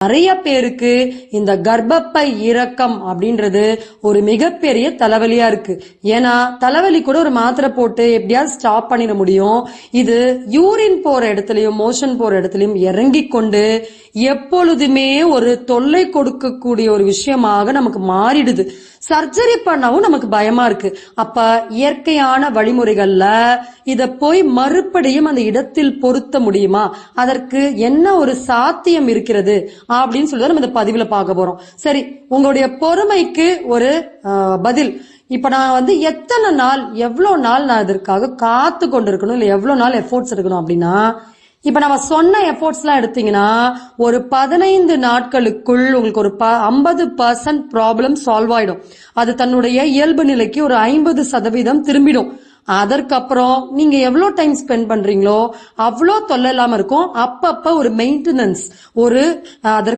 நிறைய பேருக்கு இந்த கர்ப்பப்பை இறக்கம் அப்படின்றது ஒரு மிகப்பெரிய தலைவலியா இருக்கு. ஏன்னா தலைவலி கூட ஒரு மாத்திரை போட்டு எப்படியாவது ஸ்டாப் பண்ணிட முடியும். இது யூரின் போற இடத்துலயும் மோஷன் போற இடத்துலயும் இறங்கி கொண்டு எப்பொழுதுமே ஒரு தொல்லை கொடுக்கக்கூடிய ஒரு விஷயமாக நமக்கு மாறிடுது. சர்ஜரி பண்ணவும் நமக்கு பயமா இருக்கு. அப்ப இயற்கையான வழிமுறைகள்ல இத போய் மறுபடியும் அந்த இடத்தில் பொருத்த முடியுமா, அதற்கு என்ன ஒரு சாத்தியம் இருக்கிறது அப்படின்னு சொல்லி நம்ம இந்த பதிவுல பார்க்க போறோம். சரி, உங்களுடைய பொறுமைக்கு ஒரு பதில். இப்ப நான் எத்தனை நாள் எவ்வளவு நாள் நான் இதற்காக காத்து கொண்டிருக்கணும், இல்ல எவ்வளவு நாள் எஃபோர்ட்ஸ் எடுக்கணும் அப்படின்னா, இப்ப நம்ம சொன்ன எஃபோர்ட்ஸ் எல்லாம் எடுத்தீங்கன்னா ஒரு 15 நாட்களுக்குள் உங்களுக்கு ஒரு 50% ப்ராப்ளம் சால்வ் ஆயிடும். அது தன்னுடைய இயல்பு நிலைக்கு ஒரு 50% திரும்பிடும். அதற்கப்புறம் நீங்க எவ்வளவு டைம் ஸ்பெண்ட் பண்றீங்களோ அவ்வளோ தொல்லை இல்லாம இருக்கும். அப்பப்ப ஒரு மெயின்டெனன்ஸ், ஒரு அதற்கு